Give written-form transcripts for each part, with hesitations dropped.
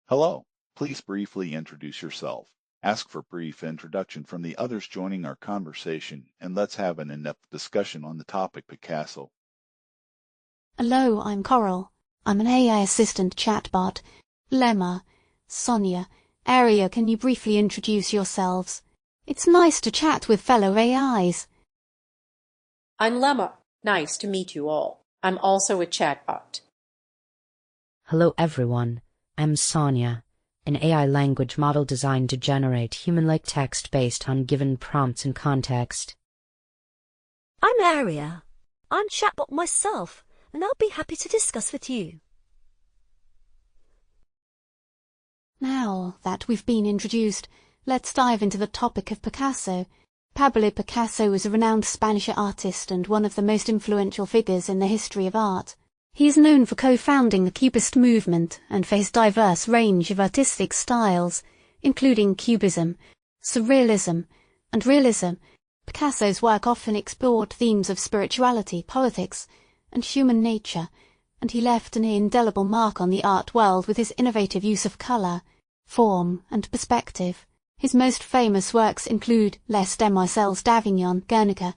Hello, please briefly introduce yourself. Ask for brief introduction from the others joining our conversation, and let's have an in-depth discussion on the topic Picasso. Hello, I'm Coral. I'm an AI assistant chatbot. Lemma, Sonia, Aria, can you briefly introduce yourselves? It's nice to chat with fellow AIs. I'm Llama. Nice to meet you all. I'm also a chatbot. Hello everyone. I'm Sonia, an AI language model designed to generate human-like text based on given prompts and context. I'm Aria. I'm chatbot myself, and I'll be happy to discuss with you. Now that we've been introduced, let's dive into the topic of Picasso. Pablo Picasso was a renowned Spanish artist and one of the most influential figures in the history of art. He is known for co-founding the Cubist movement and for his diverse range of artistic styles, including Cubism, Surrealism, and Realism. Picasso's work often explored themes of spirituality, politics, and human nature, and he left an indelible mark on the art world with his innovative use of colour, form, and perspective. His most famous works include Les Demoiselles d'Avignon, Guernica,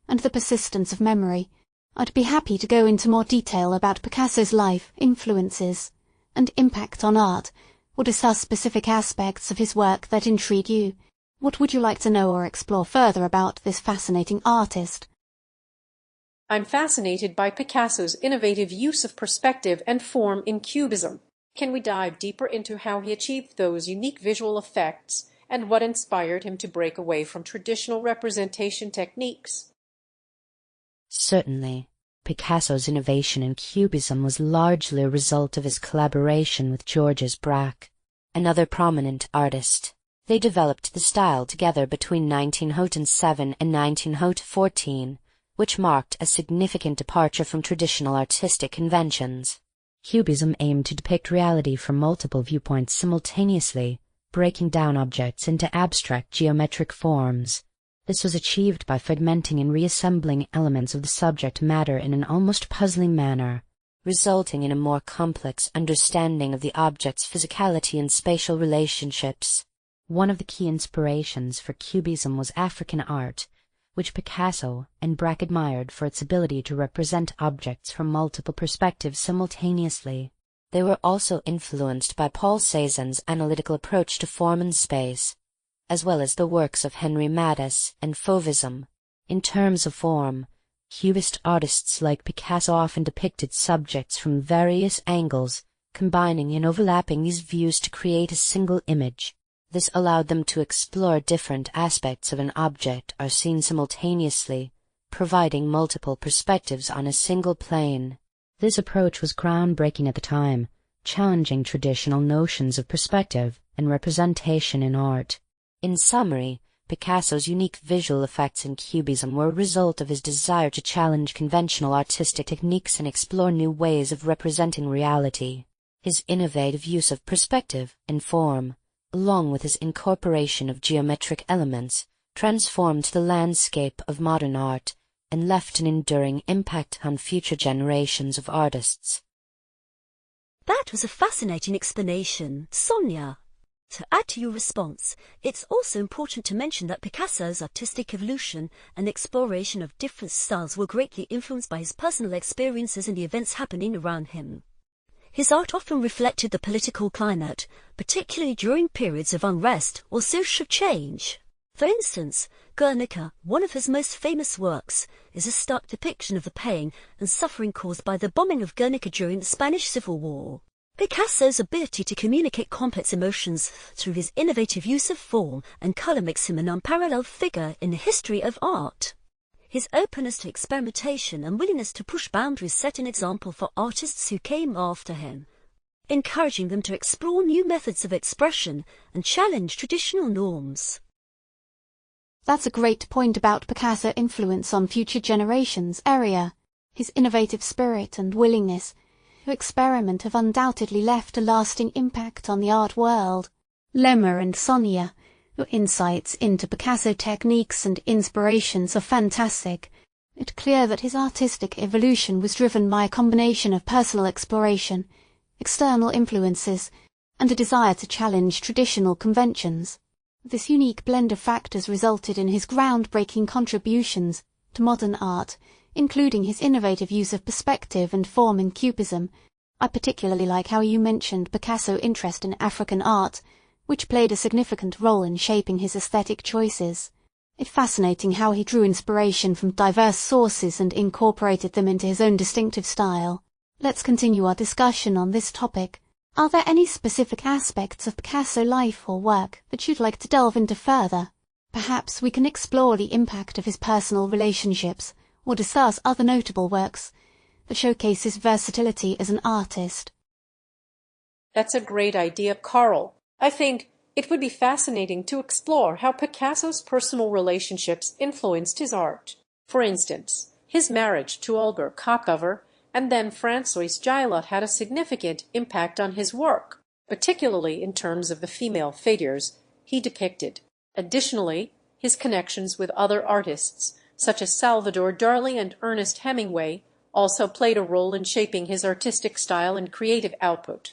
and The Persistence of Memory. I'd be happy to go into more detail about Picasso's life, influences, and impact on art, or discuss specific aspects of his work that intrigue you. What would you like to know or explore further about this fascinating artist? I'm fascinated by Picasso's innovative use of perspective and form in Cubism. Can we dive deeper into how he achieved those unique visual effects and what inspired him to break away from traditional representation techniques? Certainly, Picasso's innovation in Cubism was largely a result of his collaboration with Georges Braque, another prominent artist. They developed the style together between 1907 and 1914, which marked a significant departure from traditional artistic conventions. Cubism aimed to depict reality from multiple viewpoints simultaneously, breaking down objects into abstract geometric forms. This was achieved by fragmenting and reassembling elements of the subject matter in an almost puzzling manner, resulting in a more complex understanding of the object's physicality and spatial relationships. One of the key inspirations for Cubism was African art, which Picasso and Braque admired for its ability to represent objects from multiple perspectives simultaneously. They were also influenced by Paul Cézanne's analytical approach to form and space, as well as the works of Henri Matisse and Fauvism. In terms of form, Cubist artists like Picasso often depicted subjects from various angles, combining and overlapping these views to create a single image. This allowed them to explore different aspects of an object or scene simultaneously, providing multiple perspectives on a single plane. This approach was groundbreaking at the time, challenging traditional notions of perspective and representation in art. In summary, Picasso's unique visual effects in Cubism were a result of his desire to challenge conventional artistic techniques and explore new ways of representing reality. His innovative use of perspective and form, along with his incorporation of geometric elements, transformed the landscape of modern art and left an enduring impact on future generations of artists. That was a fascinating explanation, Sonia. To add to your response, it's also important to mention that Picasso's artistic evolution and exploration of different styles were greatly influenced by his personal experiences and the events happening around him. His art often reflected the political climate, particularly during periods of unrest or social change. For instance, Guernica, one of his most famous works, is a stark depiction of the pain and suffering caused by the bombing of Guernica during the Spanish Civil War. Picasso's ability to communicate complex emotions through his innovative use of form and color makes him an unparalleled figure in the history of art. His openness to experimentation and willingness to push boundaries set an example for artists who came after him, encouraging them to explore new methods of expression and challenge traditional norms. That's a great point about Picasso's influence on future generations. Aria, his innovative spirit and willingness to experiment have undoubtedly left a lasting impact on the art world. Lemma and Sonia, your insights into Picasso techniques and inspirations are fantastic. It's clear that his artistic evolution was driven by a combination of personal exploration, external influences, and a desire to challenge traditional conventions. This unique blend of factors resulted in his groundbreaking contributions to modern art, including his innovative use of perspective and form in Cubism. I particularly like how you mentioned Picasso's interest in African art, which played a significant role in shaping his aesthetic choices. It's fascinating how he drew inspiration from diverse sources and incorporated them into his own distinctive style. Let's continue our discussion on this topic. Are there any specific aspects of Picasso's life or work that you'd like to delve into further? Perhaps we can explore the impact of his personal relationships, or discuss other notable works that showcase his versatility as an artist. That's a great idea, Carl. I think it would be fascinating to explore how Picasso's personal relationships influenced his art. For instance, his marriage to Olga Kokover and then Françoise Gillot had a significant impact on his work, particularly in terms of the female figures he depicted. Additionally, his connections with other artists, such as Salvador Dali and Ernest Hemingway, also played a role in shaping his artistic style and creative output.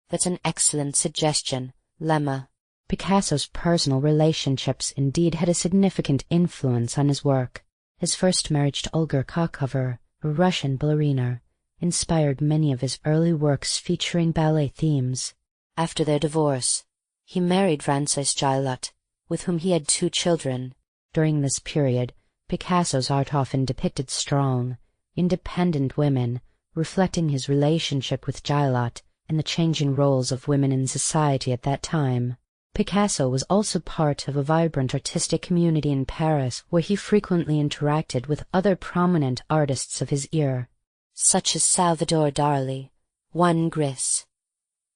That's an excellent suggestion, Lemma. Picasso's personal relationships indeed had a significant influence on his work. His first marriage to Olga Kokover, a Russian ballerina, inspired many of his early works featuring ballet themes. After their divorce, he married Françoise Gillot, with whom he had 2 children. During this period, Picasso's art often depicted strong, independent women, reflecting his relationship with Gillot and the changing roles of women in society at that time. Picasso was also part of a vibrant artistic community in Paris where he frequently interacted with other prominent artists of his era, such as Salvador Dali, Juan Gris,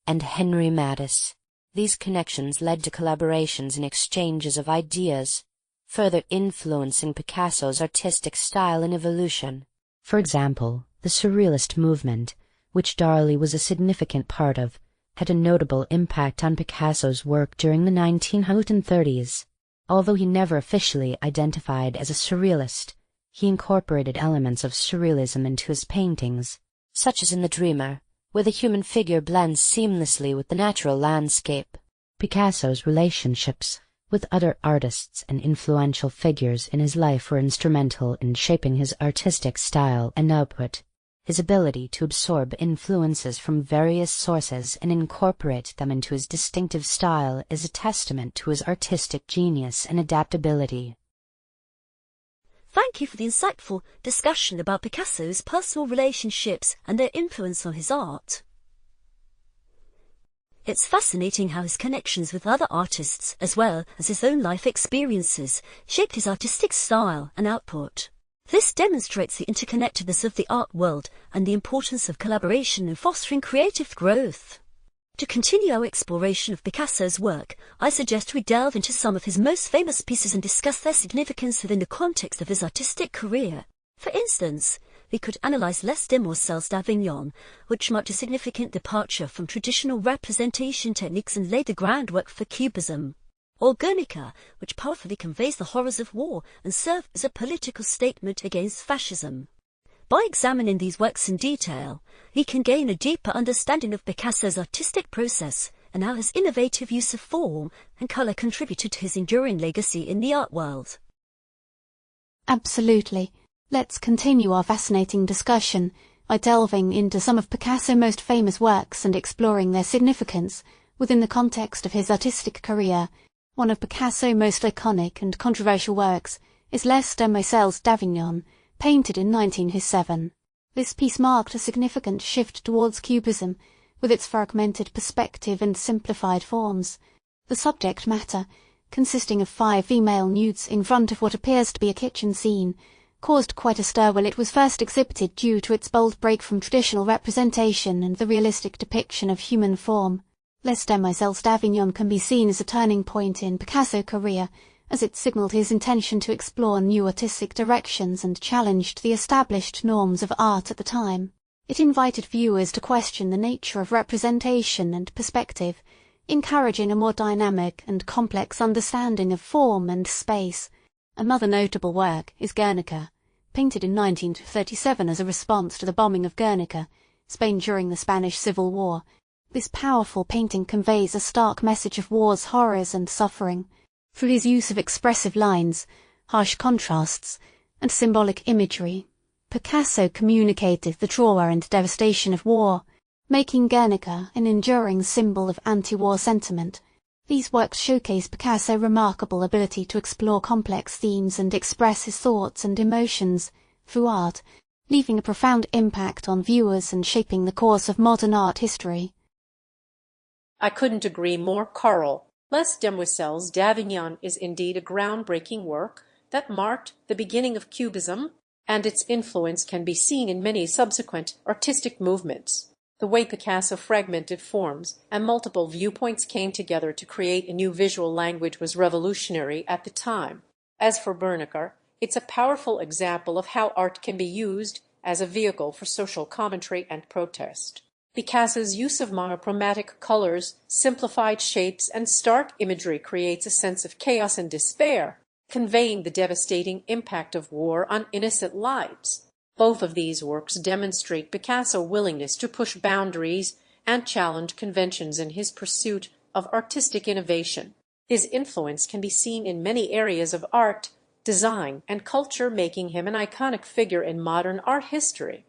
and Henri Matisse. These connections led to collaborations and exchanges of ideas, further influencing Picasso's artistic style and evolution. For example, the Surrealist movement, which Dali was a significant part of, had a notable impact on Picasso's work during the 1930s. Although he never officially identified as a Surrealist, he incorporated elements of Surrealism into his paintings, such as in The Dreamer, where the human figure blends seamlessly with the natural landscape. Picasso's relationships with other artists and influential figures in his life were instrumental in shaping his artistic style and output. His ability to absorb influences from various sources and incorporate them into his distinctive style is a testament to his artistic genius and adaptability. Thank you for the insightful discussion about Picasso's personal relationships and their influence on his art. It's fascinating how his connections with other artists, as well as his own life experiences, shaped his artistic style and output. This demonstrates the interconnectedness of the art world and the importance of collaboration in fostering creative growth. To continue our exploration of Picasso's work, I suggest we delve into some of his most famous pieces and discuss their significance within the context of his artistic career. For instance, we could analyze Les Demoiselles d'Avignon, which marked a significant departure from traditional representation techniques and laid the groundwork for Cubism. Or Guernica, which powerfully conveys the horrors of war and served as a political statement against fascism. By examining these works in detail, we can gain a deeper understanding of Picasso's artistic process and how his innovative use of form and color contributed to his enduring legacy in the art world. Absolutely. Let's continue our fascinating discussion by delving into some of Picasso's most famous works and exploring their significance within the context of his artistic career. One of Picasso's most iconic and controversial works is Les Demoiselles d'Avignon, painted in 1907. This piece marked a significant shift towards Cubism, with its fragmented perspective and simplified forms. The subject matter, consisting of 5 female nudes in front of what appears to be a kitchen scene, caused quite a stir when it was first exhibited due to its bold break from traditional representation and the realistic depiction of human form. Les Demoiselles d'Avignon can be seen as a turning point in Picasso's career, as it signalled his intention to explore new artistic directions and challenged the established norms of art at the time. It invited viewers to question the nature of representation and perspective, encouraging a more dynamic and complex understanding of form and space. Another notable work is Guernica, painted in 1937 as a response to the bombing of Guernica, Spain during the Spanish Civil War. This powerful painting conveys a stark message of war's horrors and suffering through his use of expressive lines, harsh contrasts, and symbolic imagery. Picasso communicated the trauma and devastation of war, making Guernica an enduring symbol of anti-war sentiment. These works showcase Picasso's remarkable ability to explore complex themes and express his thoughts and emotions through art, leaving a profound impact on viewers and shaping the course of modern art history. I couldn't agree more, Carl. Les Demoiselles d'Avignon is indeed a groundbreaking work that marked the beginning of Cubism, and its influence can be seen in many subsequent artistic movements. The way Picasso fragmented forms and multiple viewpoints came together to create a new visual language was revolutionary at the time. As for Guernica, it's a powerful example of how art can be used as a vehicle for social commentary and protest. Picasso's use of monochromatic colors, simplified shapes, and stark imagery creates a sense of chaos and despair, conveying the devastating impact of war on innocent lives. Both of these works demonstrate Picasso's willingness to push boundaries and challenge conventions in his pursuit of artistic innovation. His influence can be seen in many areas of art, design, and culture, making him an iconic figure in modern art history.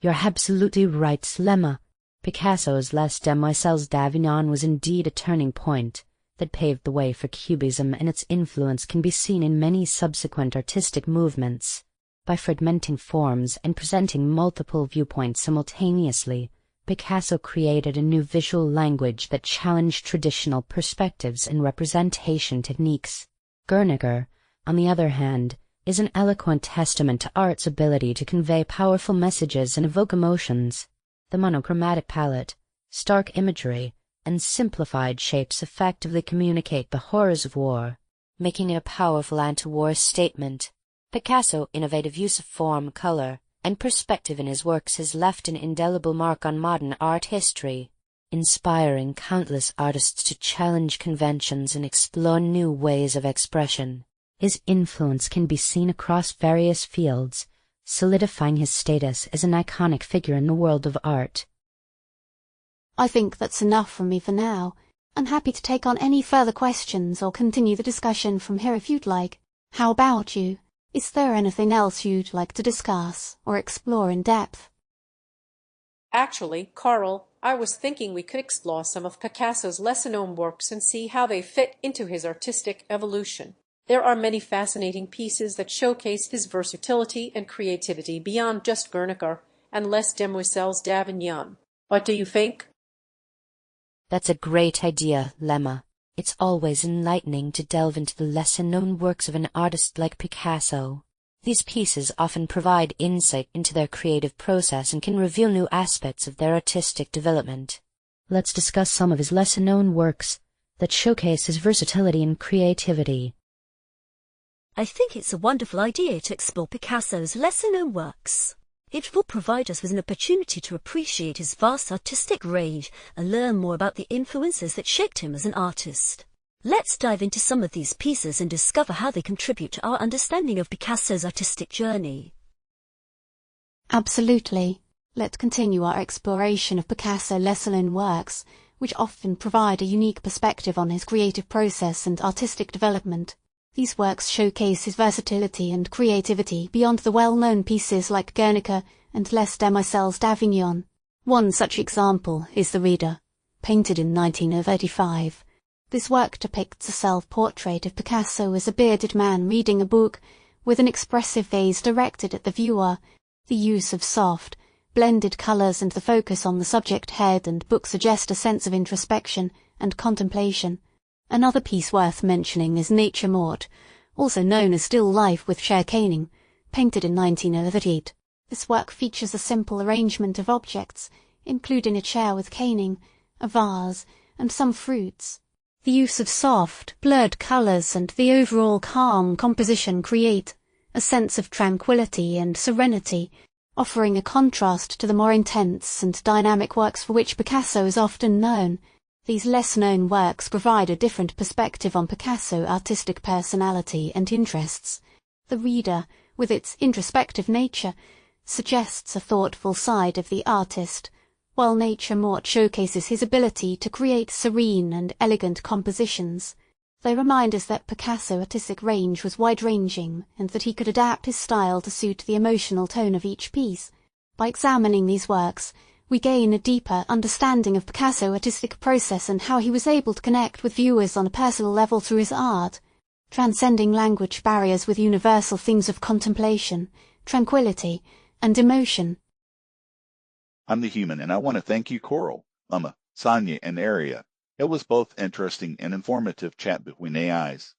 You're absolutely right, Lemma. Picasso's Les Demoiselles d'Avignon was indeed a turning point that paved the way for Cubism, and its influence can be seen in many subsequent artistic movements. By fragmenting forms and presenting multiple viewpoints simultaneously, Picasso created a new visual language that challenged traditional perspectives and representation techniques. Guernica, on the other hand, is an eloquent testament to art's ability to convey powerful messages and evoke emotions. The monochromatic palette, stark imagery, and simplified shapes effectively communicate the horrors of war, making it a powerful anti-war statement. Picasso's innovative use of form, color, and perspective in his works has left an indelible mark on modern art history, inspiring countless artists to challenge conventions and explore new ways of expression. His influence can be seen across various fields, solidifying his status as an iconic figure in the world of art. I think that's enough from me for now. I'm happy to take on any further questions or continue the discussion from here if you'd like. How about you? Is there anything else you'd like to discuss or explore in depth? Actually, Carl, I was thinking we could explore some of Picasso's lesser-known works and see how they fit into his artistic evolution. There are many fascinating pieces that showcase his versatility and creativity beyond just Guernica and Les Demoiselles d'Avignon. What do you think? That's a great idea, Lemma. It's always enlightening to delve into the lesser-known works of an artist like Picasso. These pieces often provide insight into their creative process and can reveal new aspects of their artistic development. Let's discuss some of his lesser-known works that showcase his versatility and creativity. I think it's a wonderful idea to explore Picasso's lesser-known works. It will provide us with an opportunity to appreciate his vast artistic range and learn more about the influences that shaped him as an artist. Let's dive into some of these pieces and discover how they contribute to our understanding of Picasso's artistic journey. Absolutely. Let's continue our exploration of Picasso's lesser-known works, which often provide a unique perspective on his creative process and artistic development. These works showcase his versatility and creativity beyond the well-known pieces like Guernica and Les Demoiselles d'Avignon. One such example is The Reader, painted in 1935. This work depicts a self-portrait of Picasso as a bearded man reading a book, with an expressive gaze directed at the viewer. The use of soft, blended colours and the focus on the subject head and book suggest a sense of introspection and contemplation. Another piece worth mentioning is Nature Morte, also known as Still Life with Chair Caning, painted in 1938. This work features a simple arrangement of objects, including a chair with caning, a vase, and some fruits. The use of soft, blurred colours and the overall calm composition create a sense of tranquility and serenity, offering a contrast to the more intense and dynamic works for which Picasso is often known. These less-known works provide a different perspective on Picasso's artistic personality and interests. The Reader, with its introspective nature, suggests a thoughtful side of the artist, while nature more showcases his ability to create serene and elegant compositions. They remind us that Picasso's artistic range was wide-ranging and that he could adapt his style to suit the emotional tone of each piece. By examining these works, we gain a deeper understanding of Picasso's artistic process and how he was able to connect with viewers on a personal level through his art, transcending language barriers with universal themes of contemplation, tranquility, and emotion. I'm the Human, and I want to thank you, Coral, Llama, Sonia, and Aria. It was both interesting and informative chat between AIs.